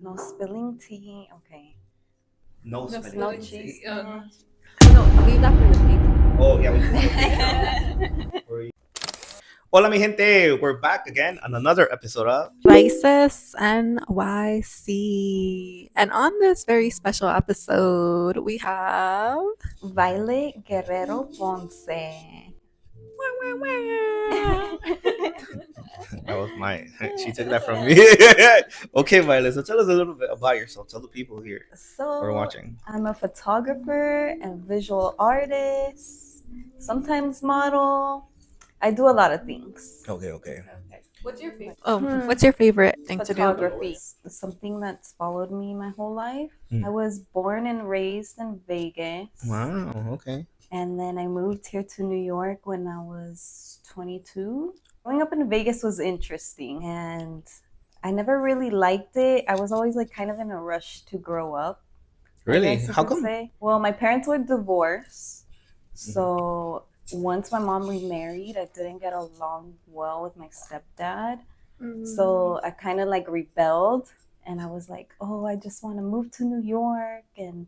No spilling tea. Okay. No No spelling No spelling cheese. tea. No, leave that for the page. Oh, yeah. We can Hola, mi gente. We're back again on another episode of Raices NYC. And on this very special episode, we have. Violet Guerrero Ponce. That was my. She took that from me. Okay, Violet. So tell us a little bit about yourself. Tell the people here who are watching. I'm a photographer and visual artist, sometimes model. I do a lot of things. Okay. What's your favorite? What's your favorite thing to do? Photography is something that's followed me my whole life. I was born and raised in Vegas. Wow. Okay. And then I moved here to New York when I was 22. Growing up in Vegas was interesting, and I never really liked it. I was always like kind of in a rush to grow up. Really? How come? Well, my parents were divorced. So once my mom remarried, I didn't get along well with my stepdad. So I kind of like rebelled, and I was like, oh, I just want to move to New York and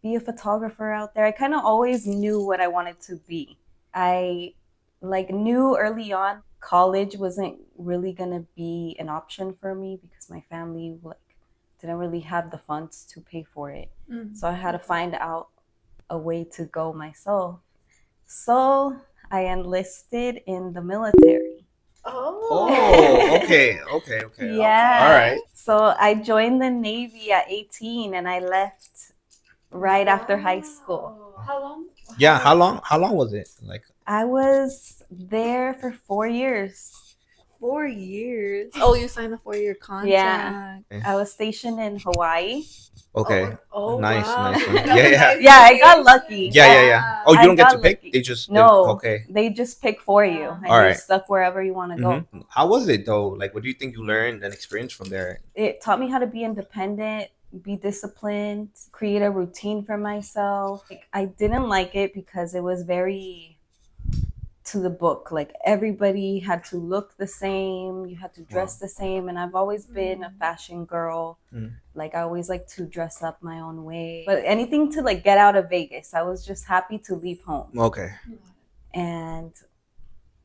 be a photographer out there. I kind of always knew what I wanted to be. I like knew early on college wasn't really gonna be an option for me because my family like didn't really have the funds to pay for it. So I had to find out a way to go myself. So I enlisted in the military. Oh, okay. Yeah. All right. So I joined the Navy at 18 and I left right after high school. How long? Yeah. How long was it? Like I was there for 4 years. 4 years. Oh, you signed a 4-year contract. Yeah. I was stationed in Hawaii. okay. Oh, Nice. wow. Yeah. Yeah, I got lucky. Yeah. Oh, you I don't get to got pick? lucky. They just No. Okay. They just pick for you. And All you're right. stuck wherever you want to go. How was it though? Like, what do you think you learned and experienced from there? It taught me how to be independent, be disciplined, create a routine for myself. Like, I didn't like it because it was very to the book. Like everybody had to look the same, you had to dress the same, and I've always been a fashion girl. Like I always like to dress up my own way. But anything to like get out of Vegas. I was just happy to leave home. Okay. And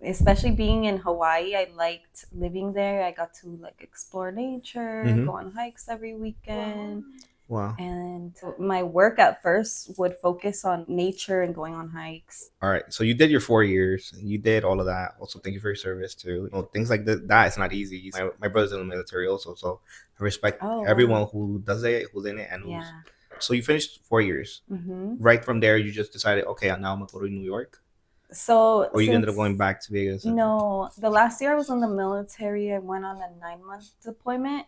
especially being in Hawaii, I liked living there. I got to like explore nature, go on hikes every weekend. Wow. And my work at first would focus on nature and going on hikes. All right. So you did your 4 years. You did all of that. Also, thank you for your service too. Things like that. It's not easy. My brother's in the military also, so I respect everyone who does it, who's in it, and who's. So you finished 4 years. Right from there, you just decided, okay, now I'm gonna go to New York. So or you ended up going back to Vegas? No, the last year I was in the military. I went on a 9-month deployment,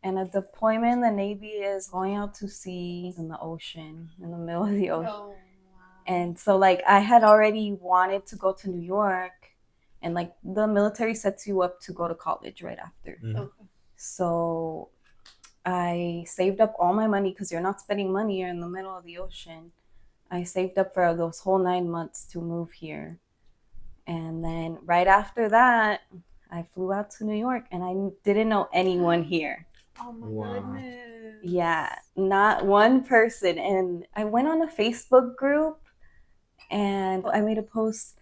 and a deployment in the Navy is going out to sea in the ocean, in the middle of the ocean. Oh, wow. And so like I had already wanted to go to New York, and like the military sets you up to go to college right after. Okay. So I saved up all my money because you're not spending money. You're in the middle of the ocean. I saved up for those whole 9 months to move here. And then right after that, I flew out to New York and I didn't know anyone here. Oh my goodness. Yeah, not one person. And I went on a Facebook group and I made a post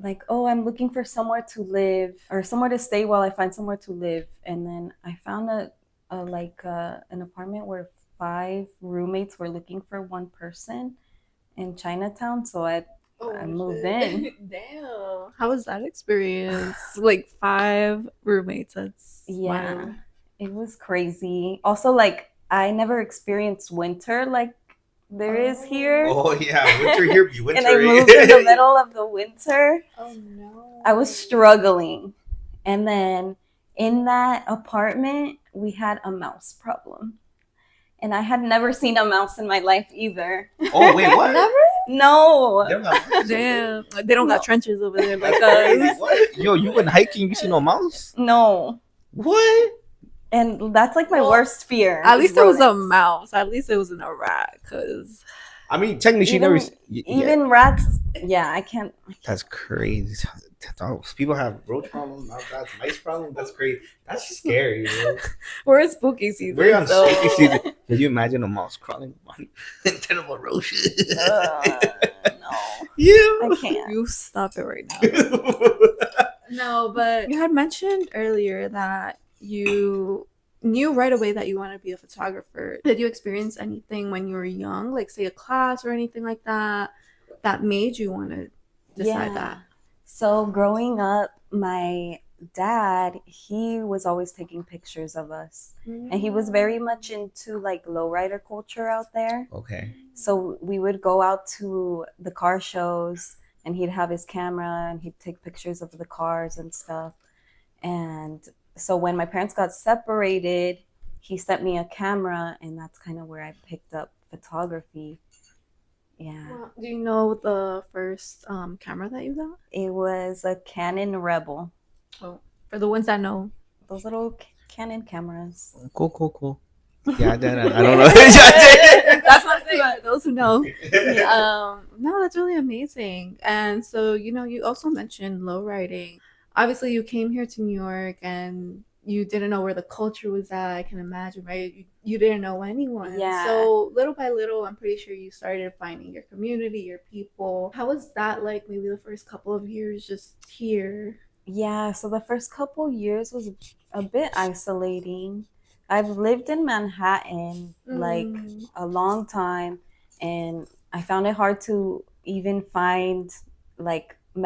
like, oh, I'm looking for somewhere to live or somewhere to stay while I find somewhere to live. And then I found an apartment where 5 roommates were looking for one person in Chinatown, so I moved in. Damn. How was that experience? Like 5 roommates. That's wild. It was crazy. Also, like I never experienced winter like there is here. Oh yeah, winter here be winter. And I moved in the middle of the winter. Oh no. I was struggling. And then in that apartment, we had a mouse problem. And I had never seen a mouse in my life either. Oh, wait, what? Never? No. Damn. They don't got trenches over there like us. What? Yo, you went hiking, you see no mouse? No. What? And that's like my worst fear. At least it was a mouse. At least it wasn't a rat. Because I mean, technically, even rats. Yeah, I can't. That's crazy. People have roach problems. Now that's mice problem. That's crazy. That's scary, bro. We're in spooky season. We're on spooky season. Can you imagine a mouse crawling on terrible roach? No. Yeah. I can't. You stop it right now. No, but you had mentioned earlier that you knew right away that you wanted to be a photographer. Did you experience anything when you were young, like say a class or anything like that, that made you want to decide that? So growing up, my dad, he was always taking pictures of us. And he was very much into like lowrider culture out there. Okay. So we would go out to the car shows and he'd have his camera and he'd take pictures of the cars and stuff. And so when my parents got separated, he sent me a camera, and that's kind of where I picked up photography. Yeah. Well, do you know the first camera that you got? It was a Canon Rebel. Oh, for the ones that know. Those little Canon cameras. Cool. Yeah, I don't know. That's what I'm saying. Those who know. No, that's really amazing. And so, you also mentioned low riding. Obviously, you came here to New York and you didn't know where the culture was at. I can imagine, right? You didn't know anyone. Yeah. So little by little, I'm pretty sure you started finding your community, your people. How was that like maybe the first couple of years just here? Yeah, so the first couple years was a bit isolating. I've lived in Manhattan like a long time, and I found it hard to even find like a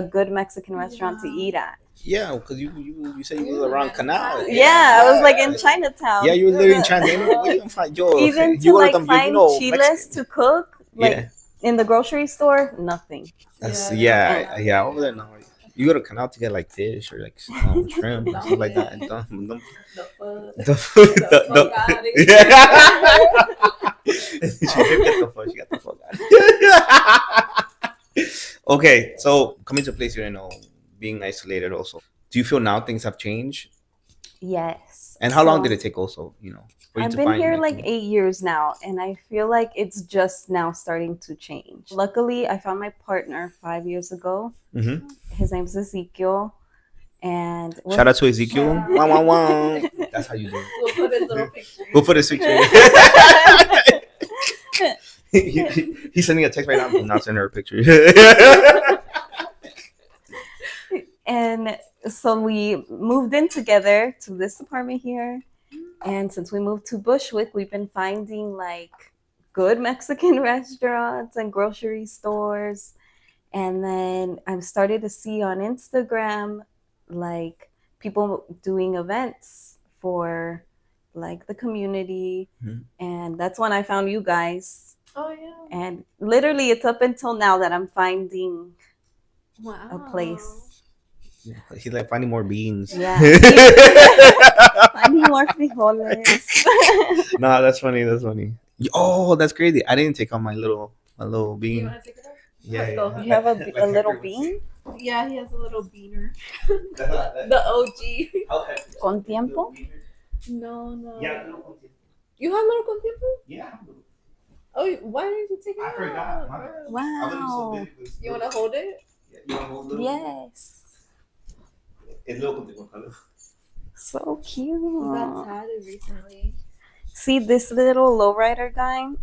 good Mexican restaurant to eat at. Yeah, because you said you were around Canal. Yeah, I was like in Chinatown. Yeah, you were living in Chinatown. Even to like find chiles to cook, like in the grocery store, nothing. That's, yeah, over there now. You go to Canal to get like fish or like shrimp and stuff like that. And She got the fuck out. Okay, so coming to a place you know, being isolated also. Do you feel now things have changed? Yes. And how long did it take also, for you I've to been find here like 8 years now, and I feel like it's just now starting to change. Luckily, I found my partner 5 years ago. Mm-hmm. His name's Ezekiel. And shout out to Ezekiel. Wow. That's how you do it. We'll put his little picture. We'll put his picture. He's sending a text right now. I'm not sending her a picture. And so we moved in together to this apartment here. And since we moved to Bushwick, we've been finding like good Mexican restaurants and grocery stores. And then I've started to see on Instagram like people doing events for like the community. Mm-hmm. And that's when I found you guys. Oh yeah. And literally it's up until now that I'm finding a place. Yeah, he's like finding more beans. Yeah. Finding more frijoles. Nah, that's funny. Oh, that's crazy. I didn't take out my little bean. You want to take it out? Yeah. You have a little bean? Yeah, he has a little beaner. The OG. Con tiempo? No. Yeah. You have little con tiempo? Yeah. Oh, why didn't you take it out? I forgot. Wow. You want to hold it? Yeah, you want to hold it? Yes. So cute. That's had it recently. See, this little lowrider guy,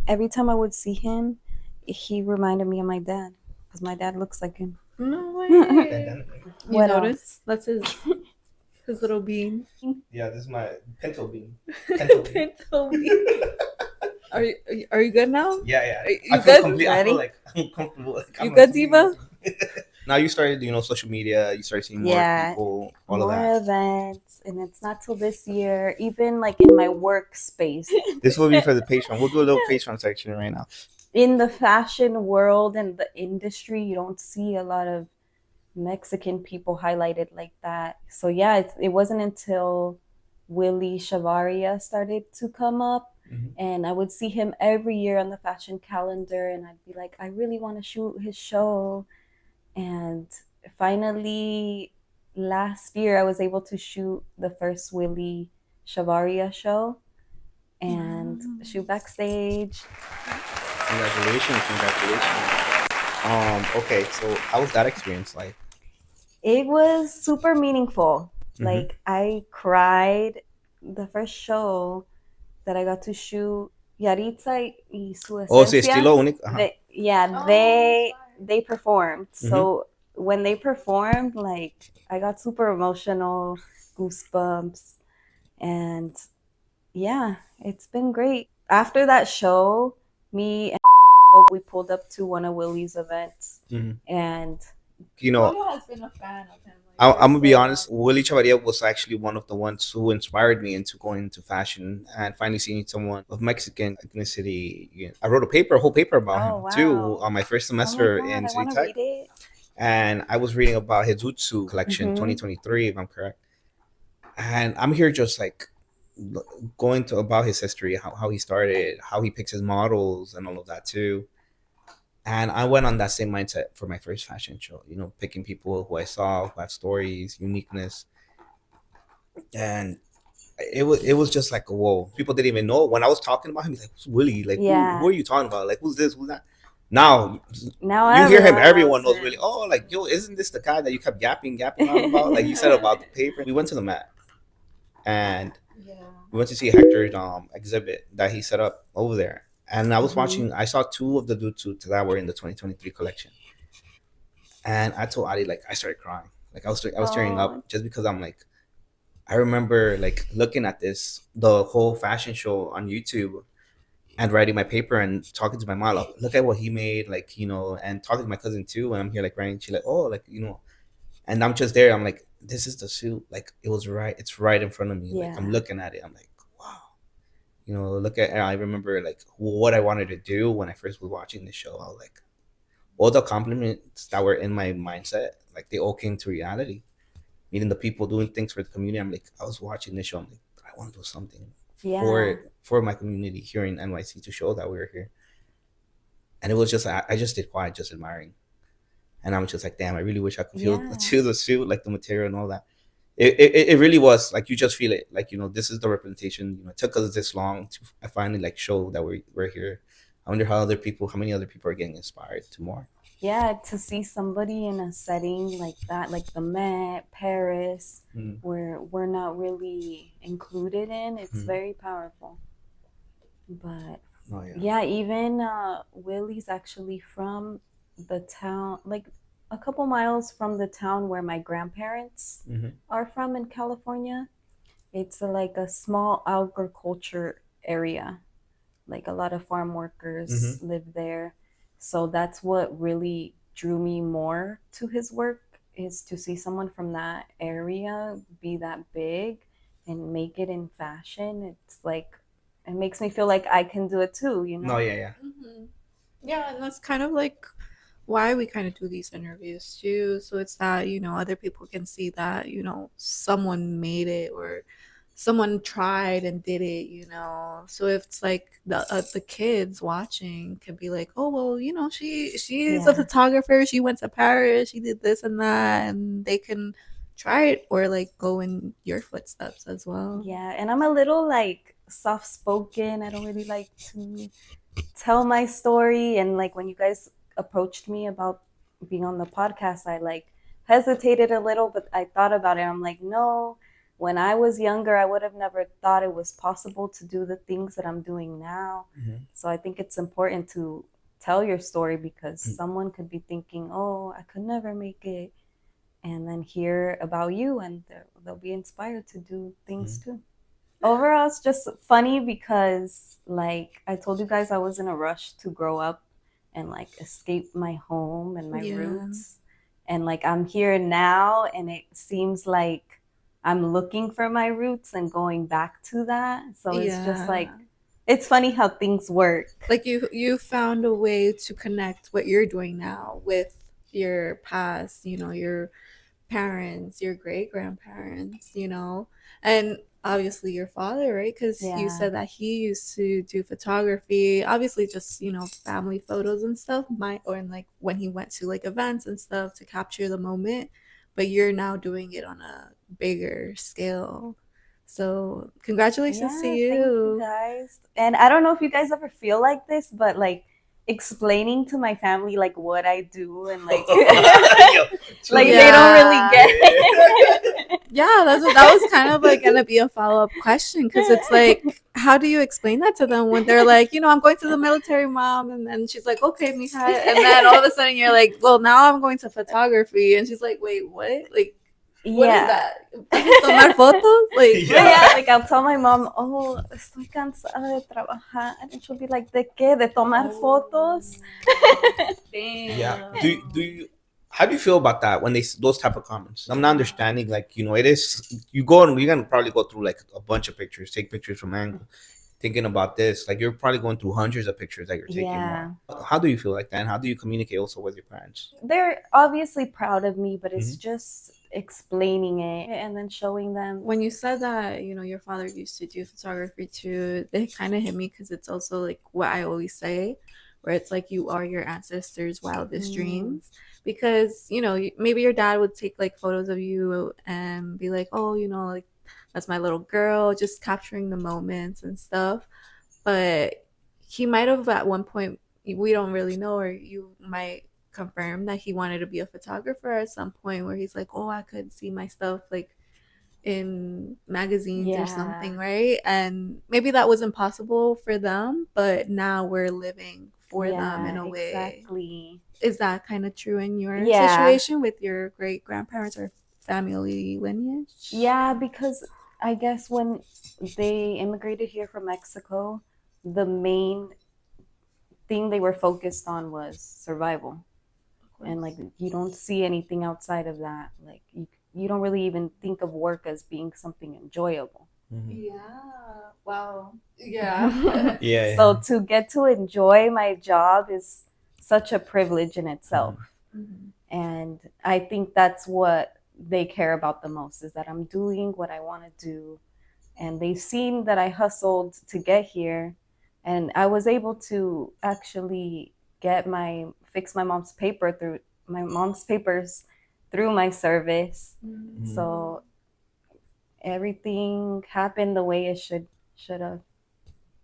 every time I would see him, he reminded me of my dad. Because my dad looks like him. No way. You notice? That's his little bean. Yeah, this is my pinto bean. Pinto bean. Are you good now? Yeah. You good? I feel like I'm comfortable. You good, Diva? Now you started, social media. You started seeing more people, all of that. More events, and it's not till this year. Even like in my workspace. This will be for the Patreon. We'll do a little Patreon section right now. In the fashion world and the industry, you don't see a lot of Mexican people highlighted like that. So yeah, it wasn't until Willy Chavarria started to come up. Mm-hmm. And I would see him every year on the fashion calendar, and I'd be like, I really want to shoot his show. And finally, last year, I was able to shoot the first Willy Chavarria show and shoot backstage. Congratulations. Okay, so how was that experience like? It was super meaningful. Like, I cried the first show that I got to shoot. Yaritza y su Oh, sí, esencia. estilo único. They performed. So when they performed, like, I got super emotional, goosebumps, and yeah, it's been great. After that show, me and we pulled up to one of Willy's events, and You know, Julio has been a fan of him. I'm gonna be honest. Willy Chavarria was actually one of the ones who inspired me into going into fashion and finally seeing someone of Mexican ethnicity. I wrote a whole paper about him too, on my first semester in City Tech. And I was reading about his Jutsu collection 2023, if I'm correct. And I'm here just like going to about his history, how he started, how he picks his models, and all of that too. And I went on that same mindset for my first fashion show, picking people who I saw who have stories, uniqueness. And it was just like, whoa. People didn't even know. When I was talking about him, he's like, who's Willy? Like, who are you talking about? Like, who's this? Who's that? Now you hear him, everyone knows Willy. Oh, like, yo, isn't this the guy that you kept yapping on about? Like you said about the paper. We went to the Met and we went to see Hector's exhibit that he set up over there. And I was watching, I saw two of the dude suits that were in the 2023 collection. And I told Ali, like, I started crying. Like, I was tearing up just because I'm like, I remember like looking at the whole fashion show on YouTube and writing my paper and talking to my mom, like, look at what he made, like, and talking to my cousin too. And I'm here like writing, she's like, oh, like, and I'm just there. I'm like, this is the suit. Like, it's right in front of me. Like, I'm looking at it. I'm like, wow. Look at, I remember like what I wanted to do when I first was watching the show. I was like, all the compliments that were in my mindset, like they all came to reality. Meeting the people, doing things for the community. I'm like, I was watching this show. I'm like, I want to do something for my community here in NYC to show that we were here. And it was just, I just did quiet, just admiring. And I'm just like, damn, I really wish I could feel the suit, like the material and all that. It really was like, you just feel it. Like, this is the representation. It took us this long to finally like show that we're here. I wonder how many other people are getting inspired to more. Yeah, to see somebody in a setting like that, like the Met, Paris, where we're not really included in, it's very powerful. But even Willy's actually from the town, like a couple miles from the town where my grandparents are from in California. It's like a small agriculture area. Like a lot of farm workers live there. So that's what really drew me more to his work, is to see someone from that area be that big and make it in fashion. It's like, it makes me feel like I can do it too, No, yeah. Yeah, and that's kind of like why we kind of do these interviews too. So it's that, other people can see that, someone made it or someone tried and did it. So if it's like the kids watching can be like, oh well, she's a photographer, she went to Paris, she did this and that, and they can try it or like go in your footsteps as well. Yeah, and I'm a little like soft spoken. I don't really like to tell my story, and like when you guys approached me about being on the podcast, I like hesitated a little, but I thought about it. I'm like, no, when I was younger, I would have never thought it was possible to do the things that I'm doing now. So I think it's important to tell your story, because someone could be thinking, oh, I could never make it, and then hear about you and they'll be inspired to do things too. Overall, it's just funny because, like I told you guys, I was in a rush to grow up and like escape my home and my roots. And like I'm here now, and it seems like I'm looking for my roots and going back to that. So it's just like, it's funny how things work. Like you found a way to connect what you're doing now with your past, your parents, your great grandparents, and obviously your father, right? Because you said that he used to do photography, obviously just family photos and stuff, or like when he went to like events and stuff to capture the moment, but you're now doing it on a bigger scale. So congratulations to you. Thank you guys. And I don't know if you guys ever feel like this, but like explaining to my family like what I do and like like they don't really get it. Yeah, that was kind of like gonna be a follow-up question, because it's like, how do you explain that to them when they're like, I'm going to the military, mom, and then she's like, okay, mija, and then all of a sudden you're like, well, now I'm going to photography, and she's like, wait, what? Like, what is that? Tomar fotos? Like, like I'll tell my mom, oh, estoy cansada de trabajar, and she'll be like, ¿de qué? ¿De tomar fotos? Damn. Yeah. Do you? How do you feel about that when those type of comments? I'm not understanding. Like, it is, you go and we're gonna probably go through like a bunch of pictures, take pictures from angle, thinking about this. Like, you're probably going through hundreds of pictures that you're taking. Yeah. How do you feel like that? And how do you communicate also with your parents? They're obviously proud of me, but it's just explaining it and then showing them. When you said that, your father used to do photography too, it kind of hit me, because it's also like what I always say, where it's like you are your ancestors' wildest dreams. Because, maybe your dad would take like photos of you and be like, oh, like that's my little girl, just capturing the moments and stuff. But he might have at one point, we don't really know, or you might confirm that he wanted to be a photographer at some point, where he's like, oh, I could see my stuff like in magazines or something, right? And maybe that was impossible for them, but now we're living for them in a way. Exactly. Is that kind of true in your situation with your great grandparents or family lineage? Yeah, because I guess when they immigrated here from Mexico, the main thing they were focused on was survival. And like you don't see anything outside of that. Like you don't really even think of work as being something enjoyable. Yeah. Wow. Yeah. Yeah. So to get to enjoy my job is such a privilege in itself. And I think that's what they care about the most, is that I'm doing what I want to do. And they've seen that I hustled to get here, and I was able to actually fix my mom's papers through my service. So everything happened the way it should have.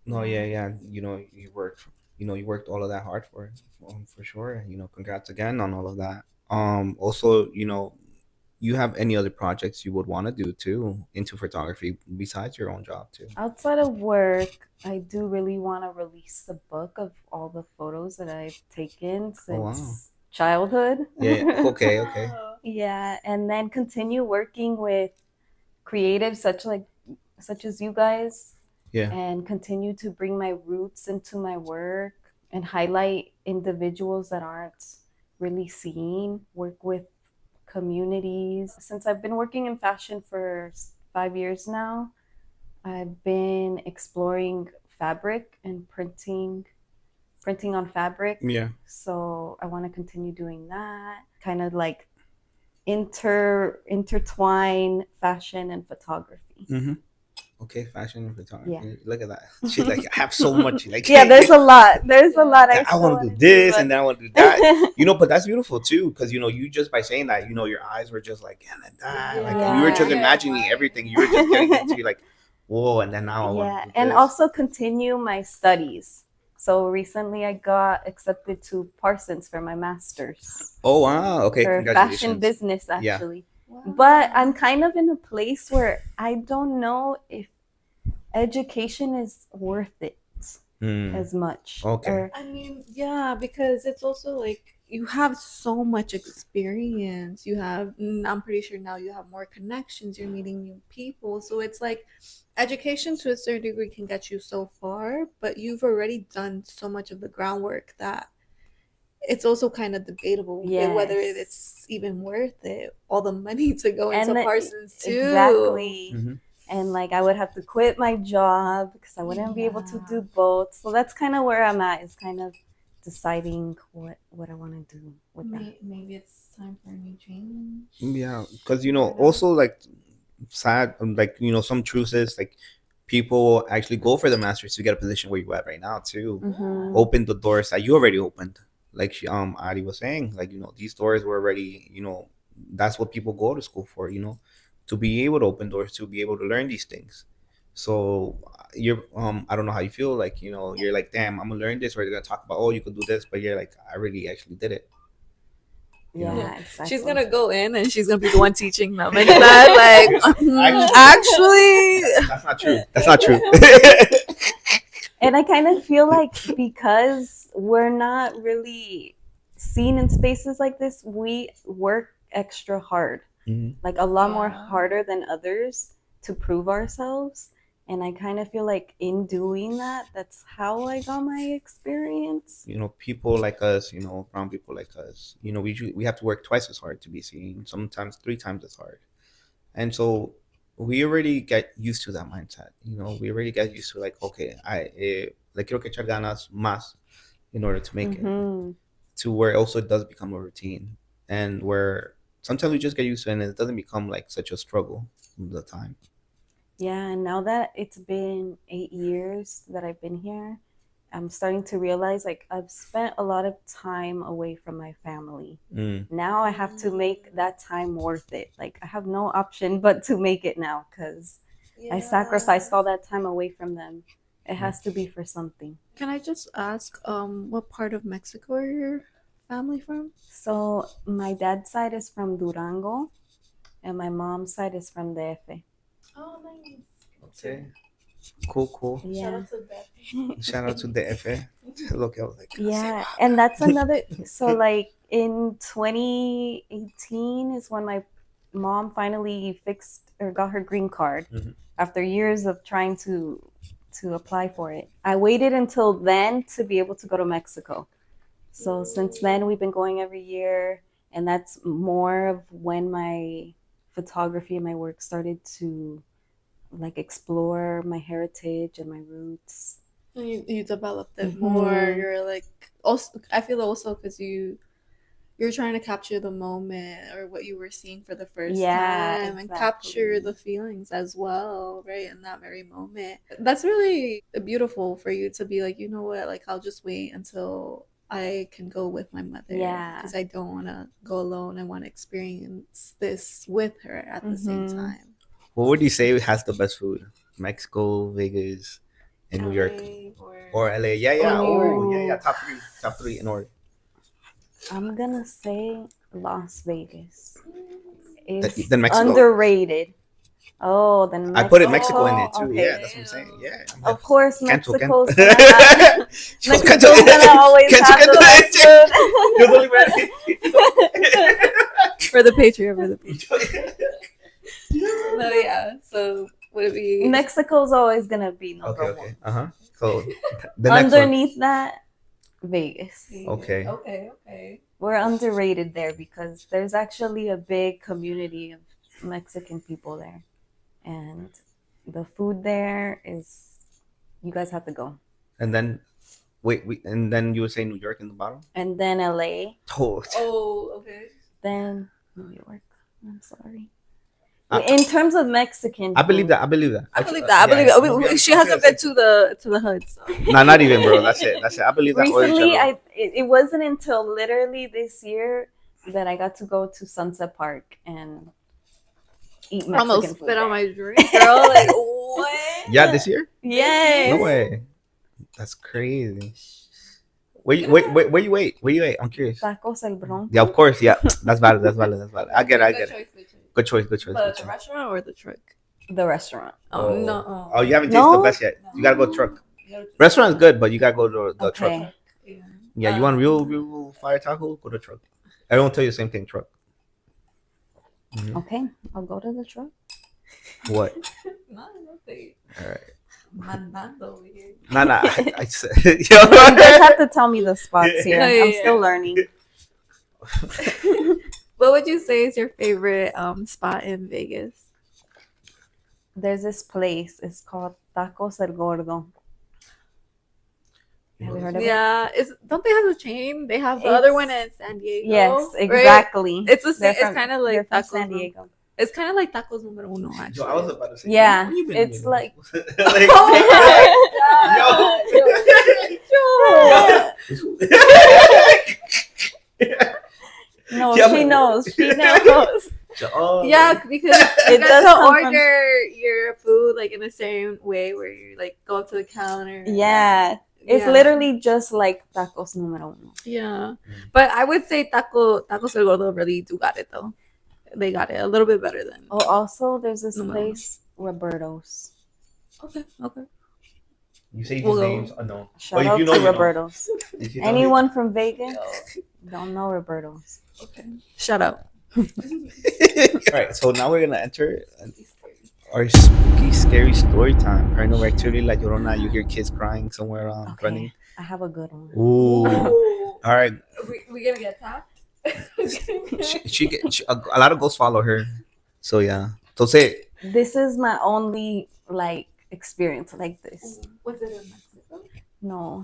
No, yeah. You worked all of that hard for sure. Congrats again on all of that. Also, you have any other projects you would want to do too into photography besides your own job too? Outside of work, I do really want to release the book of all the photos that I've taken since childhood. Yeah. Okay. Yeah, and then continue working with creatives such as you guys. Yeah. And continue to bring my roots into my work and highlight individuals that aren't really seen. Work with communities. Since I've been working in fashion for 5 years now, I've been exploring fabric and printing on fabric. Yeah. So I want to continue doing that. Kind of like intertwine fashion and photography. Okay, fashion and photography. Yeah. Look at that. She's like, I have so much. Like, yeah, there's a lot. I want to do this and then I want to do that. But that's beautiful too, because you just by saying that, your eyes were just like, and then that. Like you were just imagining everything. You were just getting into like, whoa, and then now I want to do this. And also continue my studies. So recently I got accepted to Parsons for my master's. Oh wow! Okay, for congratulations. Fashion business, actually. Yeah. Wow. But I'm kind of in a place where I don't know if education is worth it as much. Okay. I mean, yeah, because it's also like you have so much experience. I'm pretty sure now you have more connections. You're meeting new people. So it's like education to a certain degree can get you so far, but you've already done so much of the groundwork that it's also kind of debatable whether it's even worth it. All the money to go into Parsons too. Exactly. And like I would have to quit my job because I wouldn't be able to do both. So that's kind of where I'm at, is kind of deciding what I want to do with that. Maybe it's time for a new change. Yeah, because also like sad, like some truth is like people actually go for the masters to get a position where you're at right now too. Open the doors that you already opened. Like Adi was saying, like these doors were already, that's what people go to school for, to be able to open doors, to be able to learn these things. So you're I don't know how you feel. Like, you're like, damn, I'm gonna learn this, or they're gonna talk about, oh, you could do this, but you're like, I really actually did it. Yeah, exactly. She's gonna go in and she's gonna be the one teaching them. It's not like actually that's not true. That's not true. And I kind of feel like because we're not really seen in spaces like this, we work extra hard, like a lot more harder than others to prove ourselves. And I kind of feel like in doing that, that's how I got my experience. People like us, brown people like us, we have to work twice as hard to be seen, sometimes 3 times as hard. And so we already get used to that mindset. We already get used to, like, okay, le quiero que echar ganas más in order to make it, to where also it does become a routine, and where sometimes we just get used to it and it doesn't become like such a struggle all the time. Yeah, and now that it's been 8 years that I've been here, I'm starting to realize, like, I've spent a lot of time away from my family. Now I have to make that time worth it. Like, I have no option but to make it now, because I sacrificed all that time away from them. It has to be for something. Can I just ask, what part of Mexico are your family from? So my dad's side is from Durango, and my mom's side is from DF. Oh, nice. Okay. Cool. Yeah. Shout out to DF. Look, I was like, yeah, and that's another. So, like, in 2018 is when my mom finally fixed or got her green card after years of trying to apply for it. I waited until then to be able to go to Mexico. So since then, we've been going every year, and that's more of when my photography and my work started to, like, explore my heritage and my roots. You developed it more. You're like, also, I feel also because you're trying to capture the moment or what you were seeing for the first time, and capture the feelings as well, right, in that very moment. That's really beautiful for you to be like, you know what, like, I'll just wait until I can go with my mother, because I don't want to go alone. I want to experience this with her at the same time. What would you say has the best food? Mexico, Vegas, and New York, or LA? Yeah. Top three in order. I'm gonna say Las Vegas. It's underrated. Oh, then Mexico. I put Mexico in there too. Okay. Yeah, that's what I'm saying. Yeah. Of course, Mexico's gonna always have the best food. For the Patriot, No, yeah. So would it be Mexico's always gonna be number one. So underneath that, Vegas. Okay. We're underrated there because there's actually a big community of Mexican people there, and the food there is, you guys have to go. And then and then you would say New York in the bottom, and then LA. Okay. Then New York. I'm sorry. In terms of Mexican food, I believe that. She hasn't been to the hood. So. Nah, not even, bro. That's it. I believe that. Recently, it wasn't until literally this year that I got to go to Sunset Park and eat Mexican almost food. Spit on my drink, girl. Like, what? Yeah, this year? Yes. No way. That's crazy. Where you wait? I'm curious. Tacos El Bronco. Yeah, of course. Yeah, that's valid. I get it. Good choice. But the restaurant or the truck? The restaurant. Oh no. Oh, you haven't tasted the best yet. You gotta go truck. Restaurant is good, but you gotta go to the truck. Yeah, you want real fire taco? Go to truck. Everyone tell you the same thing, truck. Okay, I'll go to the truck. What? Nothing. All right. Mandando over here. Nah. I said. You guys have to tell me the spots here. I'm still learning. What would you say is your favorite spot in Vegas? There's this place. It's called Tacos El Gordo. Have you heard of it? Yeah. Don't they have a chain? They have the other one in San Diego. Yes, exactly. Right? It's the same. It's kind of like Tacos San Diego. It's kind of like Tacos Número Uno, actually. Yo, I was about to say. Yeah, it's like. No, she knows. Yeah, because it does order your prepare food like in a certain way where you like go up to the counter? Yeah. It's literally just like tacos número uno. Yeah. But I would say Tacos El Gordo really do got it though. They got it a little bit better than. Oh, also there's this place, Roberto's. Okay. You say these names? No. Shout out to Roberto's. Anyone from Vegas? Don't know Roberto's. Okay. Shout out. All right, so now we're gonna enter our spooky, scary story time. Paranormal activity, La Llorona. You hear kids crying somewhere running. I have a good one. Ooh. All right. We gonna get tapped? A lot of ghosts follow her. So yeah. So say it. This is my only like experience like this. Was it in Mexico? No,